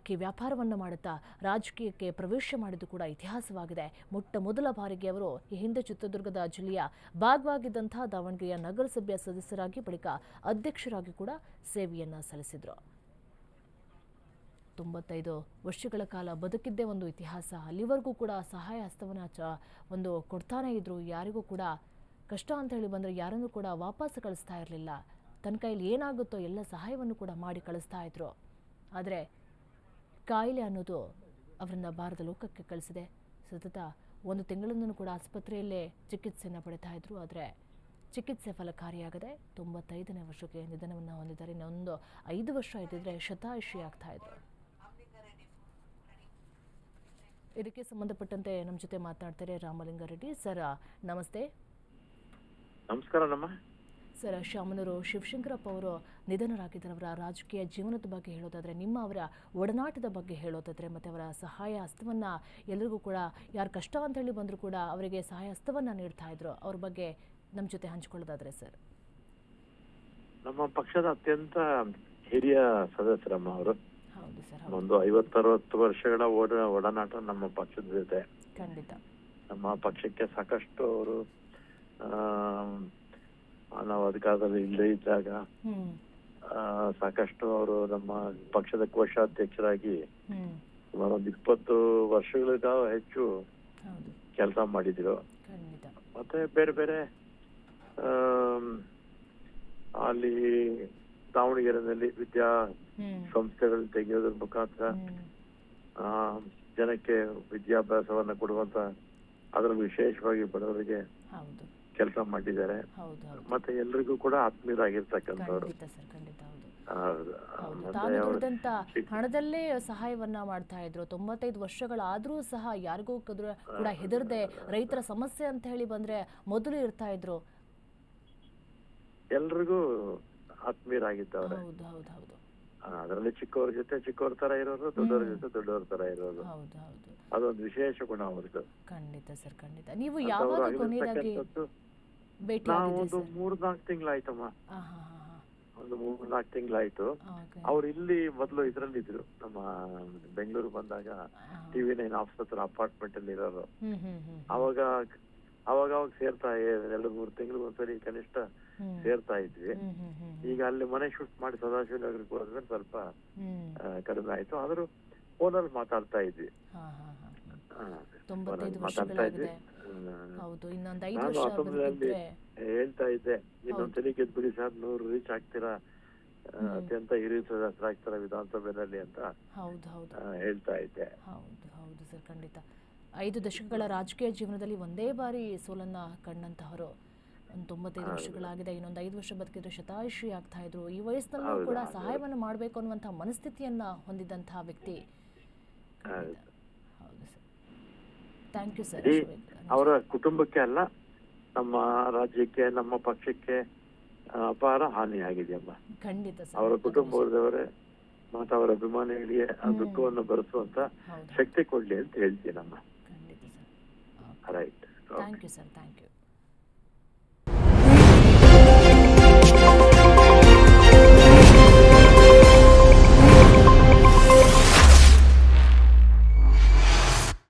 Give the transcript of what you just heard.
ಅಕ್ಕಿ ವ್ಯಾಪಾರವನ್ನು ಮಾಡುತ್ತಾ ರಾಜಕೀಯಕ್ಕೆ ಪ್ರವೇಶ ಮಾಡಿದ್ದು ಕೂಡ ಇತಿಹಾಸವಾಗಿದೆ. ಮೊದಲ ಬಾರಿಗೆ ಅವರು ಈ ಹಿಂದೆ ಚಿತ್ರದುರ್ಗದ ಜಿಲ್ಲೆಯ ಭಾಗವಾಗಿದ್ದಂತಹ ದಾವಣಗೆರೆಯ ನಗರಸಭೆಯ ಸದಸ್ಯರಾಗಿ ಬಳಿಕ ಅಧ್ಯಕ್ಷರಾಗಿ ಕೂಡ ಸೇವೆಯನ್ನ ಸಲ್ಲಿಸಿದ್ರು. 95 ವರ್ಷಗಳ ಕಾಲ ಬದುಕಿದ್ದೇ ಒಂದು ಇತಿಹಾಸ. ಅಲ್ಲಿವರೆಗೂ ಕೂಡ ಸಹಾಯ ಹಸ್ತವನ್ನು ಕೊಡ್ತಾನೆ ಇದ್ರು. ಯಾರಿಗೂ ಕೂಡ ಕಷ್ಟ ಅಂತ ಹೇಳಿ ಬಂದರೆ ಯಾರನ್ನೂ ಕೂಡ ವಾಪಸ್ ಕಳಿಸ್ತಾ ಇರಲಿಲ್ಲ. ತನ್ನ ಕೈಯಲ್ಲಿ ಏನಾಗುತ್ತೋ ಎಲ್ಲ ಸಹಾಯವನ್ನು ಕೂಡ ಮಾಡಿ ಕಳಿಸ್ತಾ ಇದ್ರು. ಆದರೆ ಕಾಯಿಲೆ ಅನ್ನೋದು ಅವರನ್ನ ಬಾರದ ಲೋಕಕ್ಕೆ ಕಳಿಸಿದೆ. ಸತತ 1 ತಿಂಗಳನ್ನು ಕೂಡ ಆಸ್ಪತ್ರೆಯಲ್ಲೇ ಚಿಕಿತ್ಸೆಯನ್ನು ಪಡಿತಾ ಇದ್ರು. ಆದರೆ ಚಿಕಿತ್ಸೆ ಫಲಕಾರಿಯಾಗದೆ 95ನೇ ವರ್ಷಕ್ಕೆ ನಿಧನವನ್ನು ಹೊಂದಿದ್ದಾರೆ. ಇನ್ನೊಂದು 5 ವರ್ಷ ಇದ್ದಿದ್ರೆ ಶತಾಯುಷಿ ಆಗ್ತಾ ಇದ್ರು. ಇದಕ್ಕೆ ಸಂಬಂಧಪಟ್ಟಂತೆ ನಮ್ಮ ಜೊತೆ ಮಾತನಾಡ್ತಾರೆ ರಾಮಲಿಂಗಾರೆಡ್ಡಿ ಸರ್. ನಮಸ್ತೆ. ನಮಸ್ಕಾರ. ಸರ್, ಶಾಮನೂರು ಶಿವಶಂಕರಪ್ಪ ಅವರು ನಿಧನರಾಗಿದ್ದಾರೆ. ಅವರ ರಾಜಕೀಯ ಜೀವನದ ಬಗ್ಗೆ ಹೇಳೋದಾದ್ರೆ, ಅವರ ಒಡನಾಟದ ಬಗ್ಗೆ ಹೇಳೋದಾದ್ರೆ, ಮತ್ತೆ ಅವರ ಸಹಾಯ ಹಸ್ತವನ್ನ ಎಲ್ಲರಿಗೂ ಕೂಡ ಯಾರು ಕಷ್ಟ ಅಂತ ಹೇಳಿ ಬಂದರೂ ಕೂಡ ಅವರಿಗೆ ಸಹಾಯ ಹಸ್ತವನ್ನ ನೀಡ್ತಾ ಇದ್ರು. ಅವ್ರ ಬಗ್ಗೆ ನಮ್ಮ ಜೊತೆ ಹಂಚಿಕೊಳ್ಳೋದಾದ್ರೆ ಸರ್. ನಮ್ಮ ಪಕ್ಷದ ಅತ್ಯಂತ ಹಿರಿಯ ಸದಸ್ಯರಮ್ಮ ಅವರು. ಹೌದು ಸರ್. ಒಂದು 50-60 ವರ್ಷಗಳ ಒಡನಾಟ ನಮ್ಮ ಪಕ್ಷದ ಜೊತೆ. ಖಂಡಿತ. ನಮ್ಮ ಪಕ್ಷಕ್ಕೆ ಸಾಕಷ್ಟು ಅವರು ನಾವು ಅಧಿಕಾರದಲ್ಲಿ ಇಲ್ಲದೆ ಇದ್ದಾಗ ಸಾಕಷ್ಟು ಅವರು ನಮ್ಮ ಪಕ್ಷದ ಕೋಶಾಧ್ಯಕ್ಷರಾಗಿ ಸುಮಾರು ಒಂದು 20 ವರ್ಷಗಳಿಂದ ಹೆಚ್ಚು ಕೆಲಸ ಮಾಡಿದ್ರು. ಮತ್ತೆ ಬೇರೆ ಬೇರೆ ಅಲ್ಲಿ ದಾವಣಗೆರೆಯಲ್ಲಿ ವಿದ್ಯಾ ಸಂಸ್ಥೆಗಳು ತೆಗೆಯೋದ್ರ ಮುಖಾಂತರ ಜನಕ್ಕೆ ವಿದ್ಯಾಭ್ಯಾಸವನ್ನ ಕೊಡುವಂತ ಅದರಲ್ಲಿ ವಿಶೇಷವಾಗಿ ಬಡವರಿಗೆ ಕೆಲಸ ಮಾಡಿದ್ದಾರೆ. ಮತ್ತೆ ಎಲ್ರಿಗೂ ಕೂಡ ಆತ್ಮೀಯರಾಗಿರ್ತಕ್ಕಂಥವ್ರು. ಹಣದಲ್ಲೇ ಸಹಾಯವನ್ನ ಮಾಡ್ತಾ ಇದ್ರು. 95 ವರ್ಷಗಳಾದ್ರೂ ಸಹ ಯಾರಿಗೂ ಕೂಡ ಹೆದರದೆ ರೈತರ ಸಮಸ್ಯೆ ಅಂತ ಹೇಳಿ ಬಂದ್ರೆ ಮೊದಲು ಇರ್ತಾ ಇದ್ರು. ಎಲ್ರಿಗೂ ಆತ್ಮೀಯರಾಗಿದ್ದವ್ರೆ. ಅದರಲ್ಲಿ ಚಿಕ್ಕವ್ರ ಜೊತೆ ಚಿಕ್ಕವ್ರ ತರ ಇರೋರು, ದೊಡ್ಡವ್ರ ಜೊತೆ ದೊಡ್ಡವ್ರ ತರ ಇರೋದು, ಅದೊಂದು ವಿಶೇಷ ಗುಣ ಅವ್ರದ್ದು. ಖಂಡಿತ ಸರ್, ಖಂಡಿತ. ನೀವು ಯಾವಾಗ ಕೊನೆಯದಾಗಿ ಭೇಟಿ? ನಾವು ಒಂದು 3-4 ತಿಂಗಳಾಯ್ತಮ್ಮ. ಒಂದು 3-4 ತಿಂಗಳಾಯ್ತು. ಅವ್ರು ಇಲ್ಲಿ ಮೊದಲು ಇದ್ರಲ್ಲಿ ಇದ್ರು, ನಮ್ಮ ಬೆಂಗಳೂರು ಬಂದಾಗ TV9 ಆಫೀಸ್ ಹತ್ರ ಅಪಾರ್ಟ್ಮೆಂಟ್ ಅಲ್ಲಿ ಇರೋರು. ಅವಾಗ ಸೇರ್ತಾ 2-3 ತಿಂಗಳು ಒಂದ್ಸರಿ ಕನಿಷ್ಠ ಸೇರ್ತಾ ಇದ್ವಿ. ಈಗ ಅಲ್ಲಿ ಮನೆ ಶಿಫ್ಟ್ ಮಾಡಿ ಸದಾಶಿವ ನಗರಕ್ಕೆ ಹೋದ್ಮೇಲೆ ಸ್ವಲ್ಪ ಕಡಿಮೆ ಆಯ್ತು. ಆದ್ರೂ ಫೋನಲ್ಲಿ ಮಾತಾಡ್ತಾ ಇದ್ವಿ. ನಾನು ಅಸೆಂಬ್ಲಿಯಲ್ಲಿ ಹೇಳ್ತಾ ಇದ್ದೆ, ಇನ್ನೊಂದ್ಸಲಿ ಗೆದ್ಬಿಡಿ ಸರ್, 100 ರೀಚ್ ಆಗ್ತೀರಾ, ಅತ್ಯಂತ ಹಿರಿಯ ಸದಸ್ಯರಾಗ್ತಾರ ವಿಧಾನಸಭೆಯಲ್ಲಿ ಅಂತ ಹೇಳ್ತಾ ಇದ್ದೆ. ಹೌದು ಸರ್, ಖಂಡಿತ. 5 ದಶಕಗಳ ರಾಜಕೀಯ ಜೀವನದಲ್ಲಿ ಒಂದೇ ಬಾರಿ ಸೋಲನ್ನ ಕಂಡಂತಹವರು. 95 ವರ್ಷಗಳಾಗಿದೆ. ಇನ್ನೊಂದು 5 ವರ್ಷ ಬದುಕಿದ್ರೆ ಶತಾಯುಷಿ ಆಗ್ತಾ ಇದ್ರು. ಈ ವಯಸ್ಸಿನಲ್ಲೂ ಕೂಡ ಸಹಾಯವನ್ನು ಮಾಡಬೇಕು ಅನ್ನುವಂತಹ ಮನಸ್ಥಿತಿಯನ್ನ ಹೊಂದಿದಂತಹ ವ್ಯಕ್ತಿ. ಹೌದು ಸರ್, ಥ್ಯಾಂಕ್ ಯು ಸರ್. ಅವರ ಕುಟುಂಬಕ್ಕೆ ಅಲ್ಲ, ನಮ್ಮ ರಾಜ್ಯಕ್ಕೆ, ನಮ್ಮ ಪಕ್ಷಕ್ಕೆ ಅಪಾರ ಹಾನಿಯಾಗಿದೆಯಮ್ಮ. ಖಂಡಿತ ಸರ್. ಅವರ ಕುಟುಂಬದವರೇ ಮತ್ತು ಅವರ ಅಭಿಮಾನಿಗಳಿಗೆ ಆ ದುಃಖವನ್ನು ಭರಿಸುವಂತ ಶಕ್ತಿ ಕೊಡ್ಲಿ ಅಂತ ಹೇಳ್ತೀನಮ್ಮ. ಖಂಡಿತ sir. Right. Thank you sir, thank you.